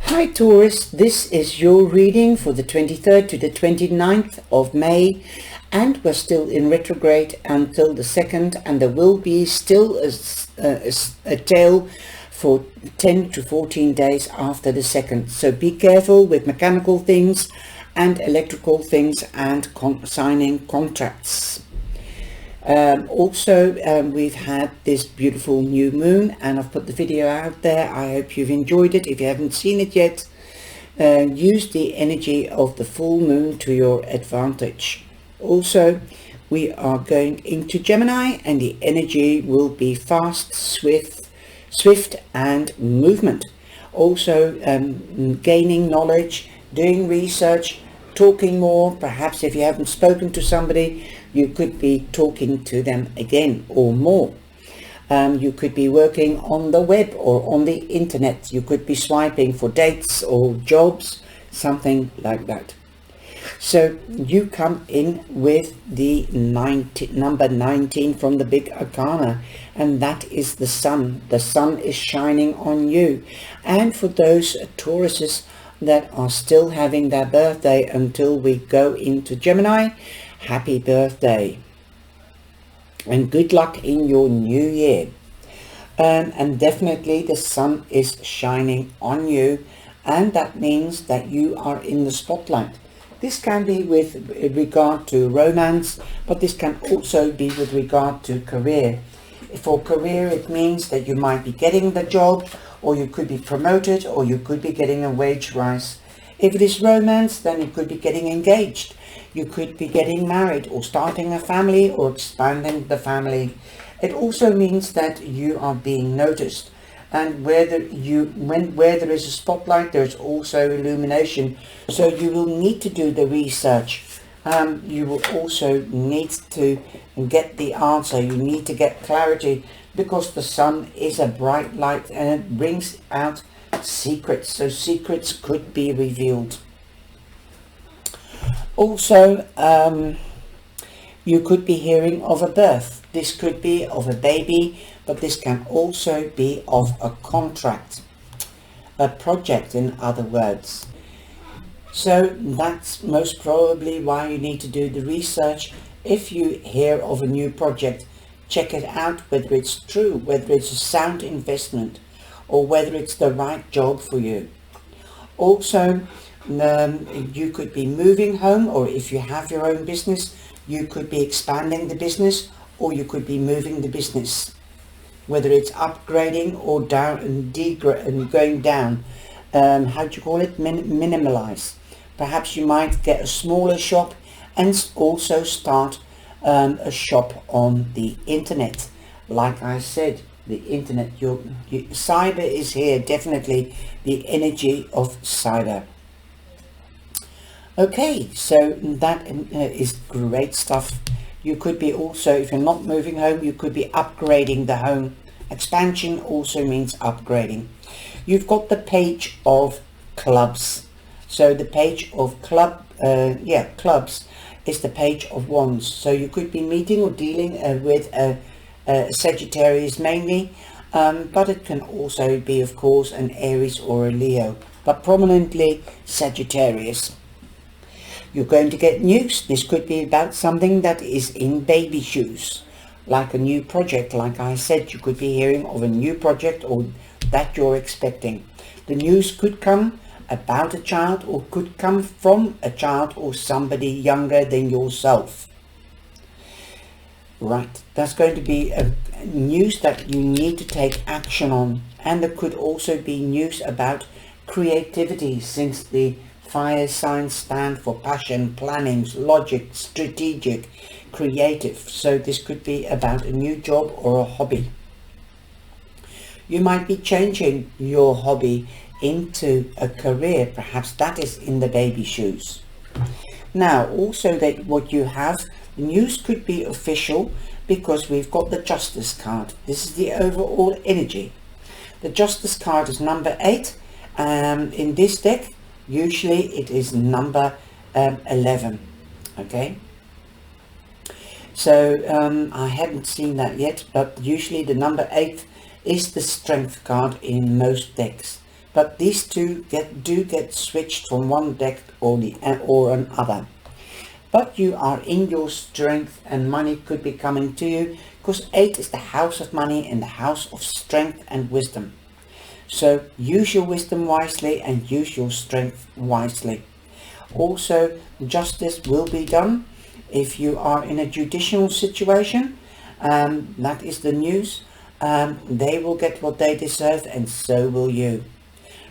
Hi Taurus, this is your reading for the 23rd to the 29th of May, and we're still in retrograde until the 2nd, and there will be still a tail for 10 to 14 days after the 2nd. So be careful with mechanical things and electrical things and signing contracts. We've had this beautiful new moon, and I've put the video out there. I hope you've enjoyed it. If you haven't seen it yet, use the energy of the full moon to your advantage. Also, we are going into Gemini, and the energy will be fast, swift and movement. Also, gaining knowledge, doing research, talking more. Perhaps if you haven't spoken to somebody, you could be talking to them again or more. You could be working on the web or on the internet. You could be swiping for dates or jobs, something like that. So you come in with the number 19 from the big arcana, and that is the sun. The sun is shining on you. And for those Tauruses that are still having their birthday until we go into Gemini, happy birthday and good luck in your new year. And definitely the sun is shining on you, and that means that you are in the spotlight. This can be with regard to romance, but this can also be with regard to career. For career, it means that you might be getting the job, or you could be promoted, or you could be getting a wage rise. If it is romance, then you could be getting engaged. You could be getting married, or starting a family, or expanding the family. It also means that you are being noticed. And where there is a spotlight, there is also illumination. So you will need to do the research. You will also need to get the answer. You need to get clarity, because the sun is a bright light and it brings out secrets. So secrets could be revealed. Also, you could be hearing of a birth. This could be of a baby, but this can also be of a contract, a project, in other words. So that's most probably why you need to do the research. If you hear of a new project, check it out, whether it's true, whether it's a sound investment, or whether it's the right job for you. Also, you could be moving home, or if you have your own business, you could be expanding the business, or you could be moving the business, whether it's upgrading or down and going down. How do you call it? Minimalize. Perhaps you might get a smaller shop and also start a shop on the internet. Like I said, the internet, cyber is here, definitely the energy of cyber. Okay, so that is great stuff. You could be also, if you're not moving home, you could be upgrading the home. Expansion also means upgrading. You've got the page of clubs. So the page of clubs is the page of wands. So you could be meeting or dealing with a Sagittarius mainly, but it can also be, of course, an Aries or a Leo, but prominently Sagittarius. You're going to get news. This could be about something that is in baby shoes, like a new project. Like I said, you could be hearing of a new project or that you're expecting. The news could come about a child, or could come from a child or somebody younger than yourself. Right, that's going to be a news that you need to take action on. And there could also be news about creativity, since the fire signs stand for passion, planning, logic, strategic, creative. So this could be about a new job or a hobby. You might be changing your hobby into a career. Perhaps that is in the baby shoes. Now, also that what you have, the news could be official, because we've got the Justice card. This is the overall energy. The Justice card is number 8. In this deck, usually it is number 11. Okay, so I haven't seen that yet, but usually the number 8 is the Strength card in most decks. but these two do get switched from one deck or another. But you are in your strength, and money could be coming to you, because 8 is the house of money and the house of strength and wisdom. So use your wisdom wisely and use your strength wisely. Also, justice will be done if you are in a judicial situation. That is the news. They will get what they deserve, and so will you.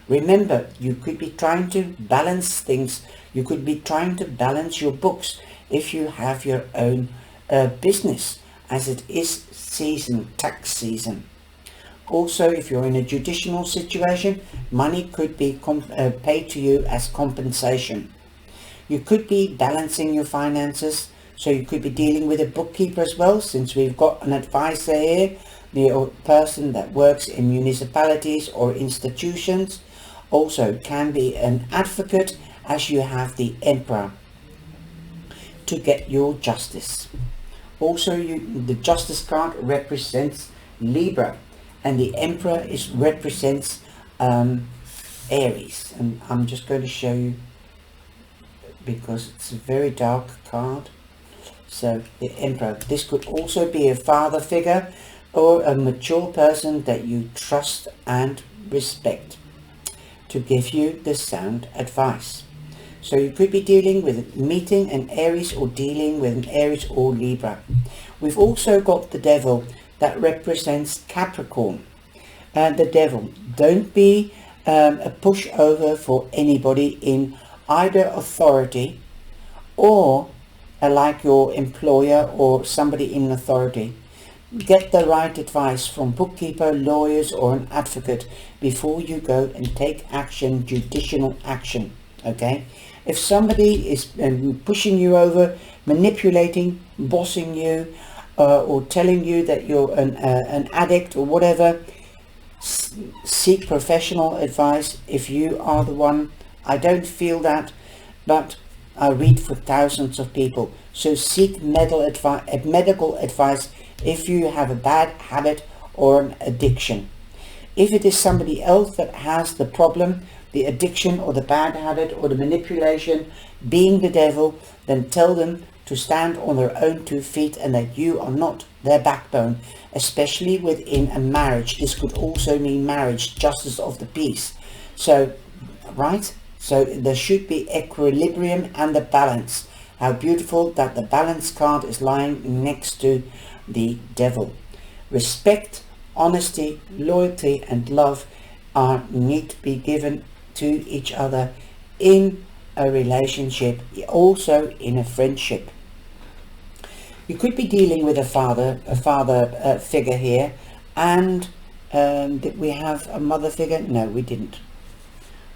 Remember, you could be trying to balance things. You could be trying to balance your books if you have your own business, as it is tax season. Also, if you're in a judicial situation, money could be paid to you as compensation. You could be balancing your finances, so you could be dealing with a bookkeeper as well, since we've got an advisor here, the person that works in municipalities or institutions. Also can be an advocate, as you have the Emperor to get your justice. Also, the Justice card represents Libra, and the Emperor represents Aries. And I'm just going to show you, because it's a very dark card. So the Emperor, this could also be a father figure or a mature person that you trust and respect to give you the sound advice. So you could be dealing with meeting an Aries or dealing with an Aries or Libra. We've also got the Devil that represents Capricorn. The Devil, don't be a pushover for anybody in either authority or like your employer or somebody in authority. Get the right advice from bookkeeper, lawyers or an advocate before you go and take action, judicial action. Okay? If somebody is pushing you over, manipulating, bossing you, or telling you that you're an addict or whatever, seek professional advice if you are the one. I don't feel that, but I read for thousands of people. So seek medical advice if you have a bad habit or an addiction. If it is somebody else that has the problem, the addiction or the bad habit or the manipulation, being the devil, then tell them to stand on their own 2 feet and that you are not their backbone, especially within a marriage. This could also mean marriage, justice of the peace. So, right? So there should be equilibrium and the balance. How beautiful that the balance card is lying next to the devil. Respect, honesty, loyalty and love need to be given to each other in a relationship, also in a friendship. You could be dealing with a father figure here, and did we have a mother figure? No, we didn't.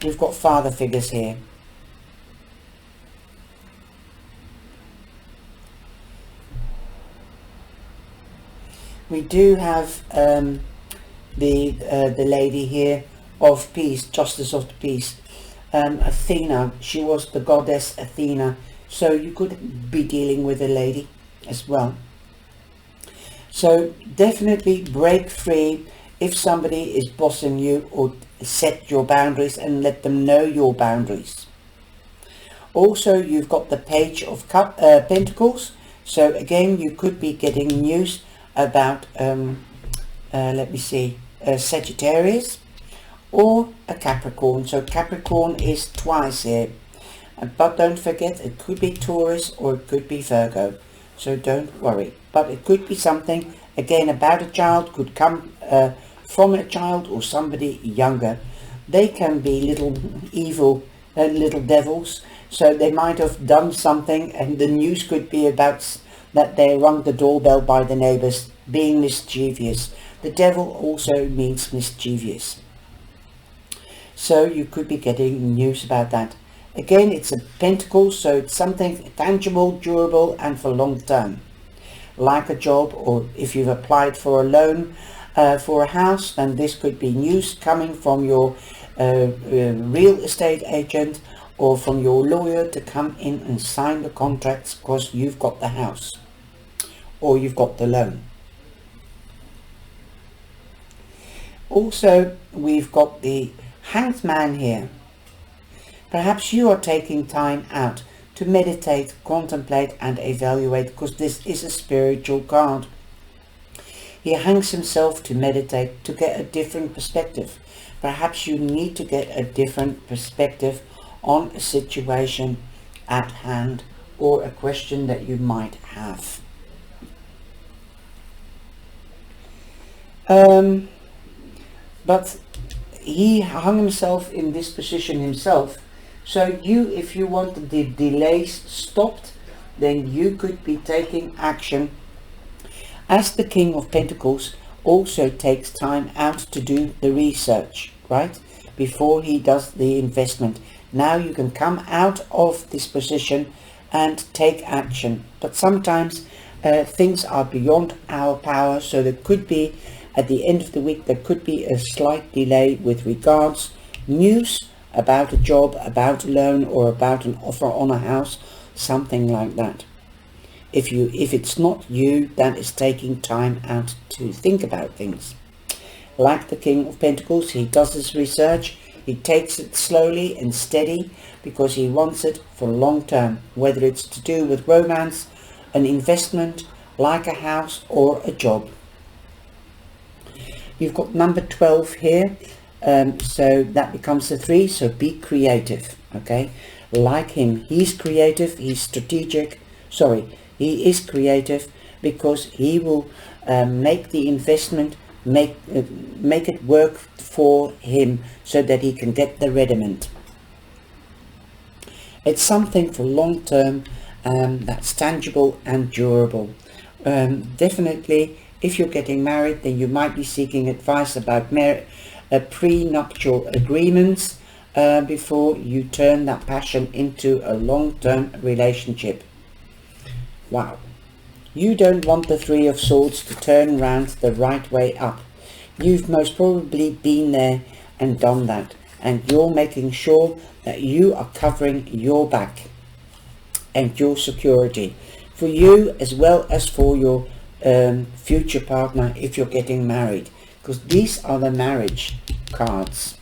We've got father figures here. We do have the lady here of peace, justice of the peace, Athena. She was the goddess Athena, so you could be dealing with a lady as well. So definitely break free if somebody is bossing you, or set your boundaries and let them know your boundaries. Also, you've got the Page of Pentacles. So again, you could be getting news about Sagittarius or a Capricorn. So Capricorn is twice here, but don't forget, it could be Taurus or it could be Virgo, so don't worry. But it could be something again about a child, could come from a child or somebody younger. They can be little evil little devils, so they might have done something, and the news could be about that they rung the doorbell by the neighbors, being mischievous. The devil also means mischievous, so you could be getting news about that. Again, it's a pentacle, so it's something tangible, durable and for long term, like a job, or if you've applied for a loan for a house, then this could be news coming from your real estate agent or from your lawyer to come in and sign the contracts, because you've got the house or you've got the loan. Also, we've got the Hanged Man here. Perhaps you are taking time out to meditate, contemplate and evaluate, because this is a spiritual card. He hangs himself to meditate, to get a different perspective. Perhaps you need to get a different perspective on a situation at hand or a question that you might have. But he hung himself in this position himself. So if you want the delays stopped, then you could be taking action. As the King of Pentacles also takes time out to do the research, right? Before he does the investment. Now you can come out of this position and take action. But sometimes things are beyond our power, so there could be, at the end of the week, there could be a slight delay with regards news about a job, about a loan, or about an offer on a house, something like that. If it's not you that is taking time out to think about things. Like the King of Pentacles, he does his research, he takes it slowly and steady because he wants it for long term, whether it's to do with romance, an investment, like a house or a job. You've got number 12 here, so that becomes the 3, so be creative, okay? Like him, he's creative, he's strategic, he is creative because he will make the investment, make it work for him so that he can get the rediment. It's something for long term that's tangible and durable. Definitely, if you're getting married, then you might be seeking advice about prenuptial agreements before you turn that passion into a long-term relationship. Wow. You don't want the 3 of Swords to turn round the right way up. You've most probably been there and done that, and you're making sure that you are covering your back and your security for you as well as for your future partner if you're getting married, because these are the marriage cards.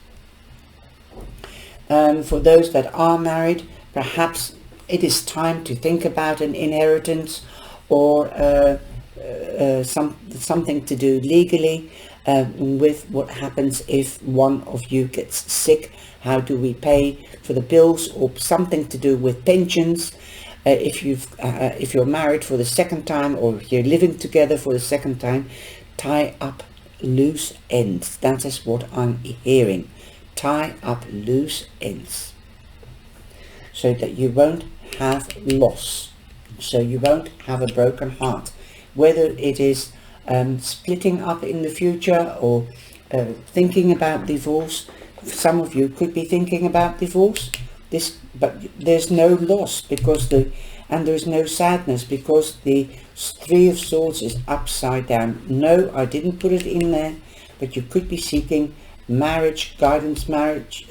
For those that are married, perhaps it is time to think about an inheritance or something to do legally with what happens if one of you gets sick. How do we pay for the bills, or something to do with pensions? If you're married for the second time, or if you're living together for the second time, tie up loose ends. That is what I'm hearing. Tie up loose ends so that you won't have loss, so you won't have a broken heart, whether it is splitting up in the future or thinking about divorce. Some of you could be thinking about divorce, but there's no loss because there's no sadness because the 3 of Swords is upside down. No, I didn't put it in there, but you could be seeking marriage guidance, marriage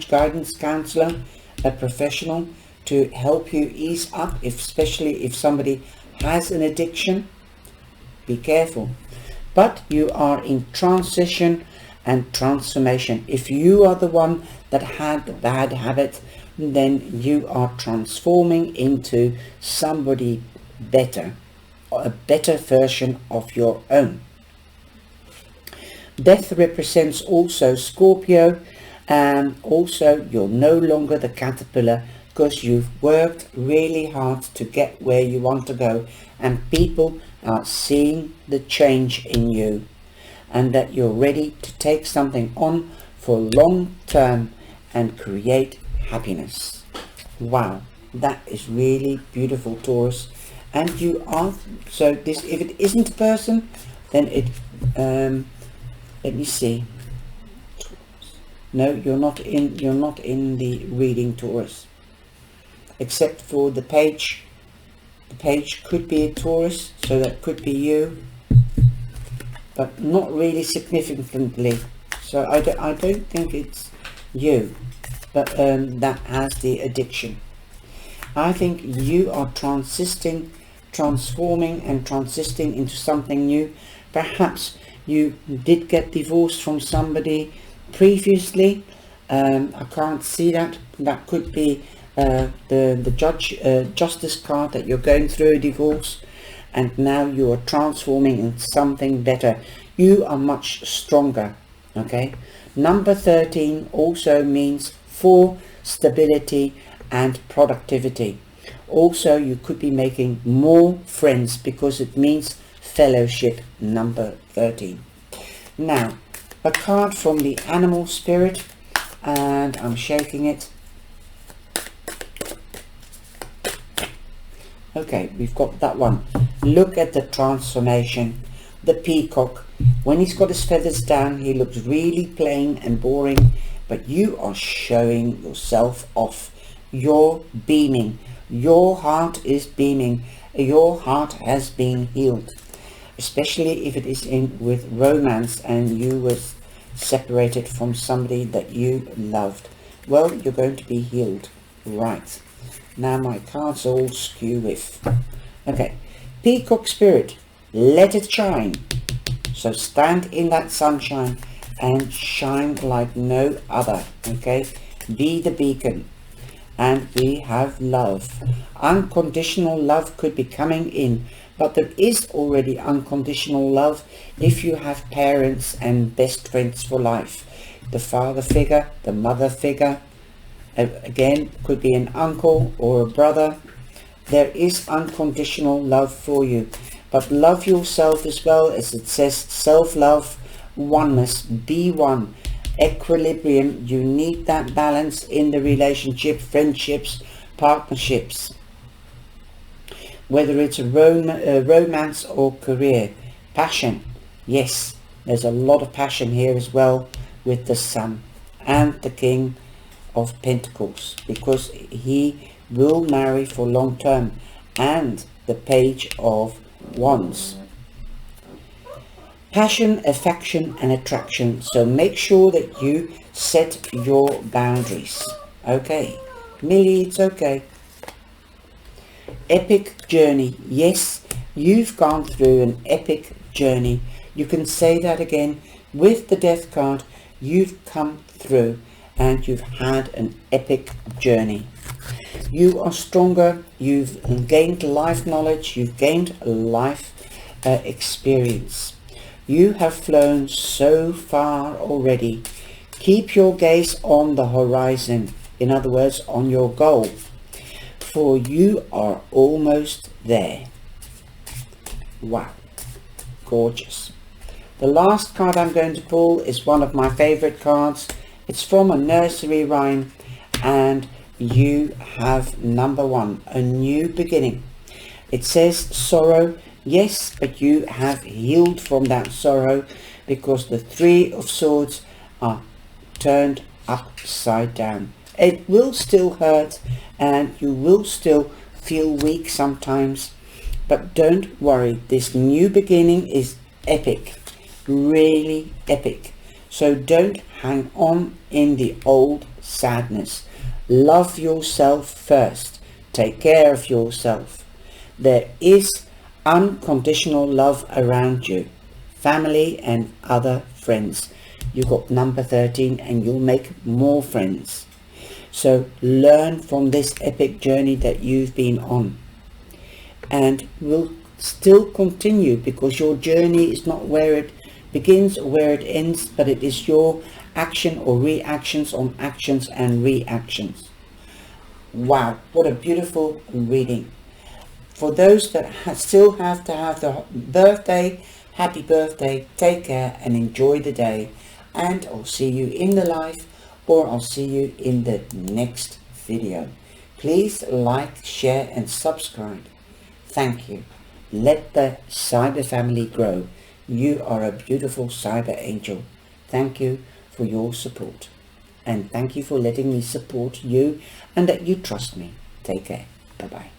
guidance counselor, a professional to help you ease up, especially if somebody has an addiction. Be careful. But you are in transition and transformation. If you are the one that had the bad habit, then you are transforming into somebody better, a better version of your own. Death represents also Scorpio, and also you're no longer the caterpillar because you've worked really hard to get where you want to go, and people are seeing the change in you and that you're ready to take something on for long term and create happiness. Wow, that is really beautiful, Taurus. And you are, so this, if it isn't a person, then it let me see. No, you're not in the reading, Taurus, except for the page. The page could be a Taurus, so that could be you, but not really significantly. So I don't think it's you, but that has the addiction. I think you are transforming and transiting into something new. Perhaps you did get divorced from somebody previously. I can't see that. That could be the justice card, that you're going through a divorce and now you are transforming into something better. You are much stronger. Okay, number 13 also means for stability and productivity. Also, you could be making more friends because it means fellowship, number 13. Now, a card from the animal spirit, and I'm shaking it. Okay, we've got that one. Look at the transformation. The peacock, when he's got his feathers down, he looks really plain and boring, but you are showing yourself off. You're beaming. Your heart is beaming. Your heart has been healed, especially if it is in with romance and you were separated from somebody that you loved. Well, you're going to be healed. Right. Now my cards are all skew with. Okay. Peacock spirit, let it shine. So stand in that sunshine and shine like no other. Okay. Be the beacon. And we have love. Unconditional love could be coming in, but there is already unconditional love if you have parents and best friends for life. The father figure, the mother figure, again, could be an uncle or a brother. There is unconditional love for you, but love yourself as well, as it says, self-love, oneness, be one. Equilibrium. You need that balance in the relationship, friendships, partnerships, whether it's a romance or career. Passion, yes, there's a lot of passion here as well with the Sun and the King of Pentacles, because he will marry for long term, and the Page of Wands. Passion, affection and attraction. So make sure that you set your boundaries. Okay, Millie, it's okay. Epic journey. Yes, you've gone through an epic journey. You can say that again with the Death card. You've come through and you've had an epic journey. You are stronger. You've gained life knowledge. You've gained life experience. You have flown so far already. Keep your gaze on the horizon, in other words, on your goal, for you are almost there. Wow, gorgeous. The last card I'm going to pull is one of my favorite cards. It's from a nursery rhyme, and you have number 1, a new beginning. It says sorrow. Yes, but you have healed from that sorrow, because the 3 of Swords are turned upside down. It will still hurt and you will still feel weak sometimes, but don't worry. This new beginning is epic, really epic. So don't hang on in the old sadness. Love yourself first. Take care of yourself. There is unconditional love around you, family and other friends. You got number 13 and you'll make more friends. So learn from this epic journey that you've been on, and will still continue, because your journey is not where it begins or where it ends, but it is your action or reactions on actions and reactions. Wow, what a beautiful reading. For those that still have to have the birthday, happy birthday, take care and enjoy the day. And I'll see you in the live, or I'll see you in the next video. Please like, share and subscribe. Thank you. Let the cyber family grow. You are a beautiful cyber angel. Thank you for your support. And thank you for letting me support you and that you trust me. Take care. Bye-bye.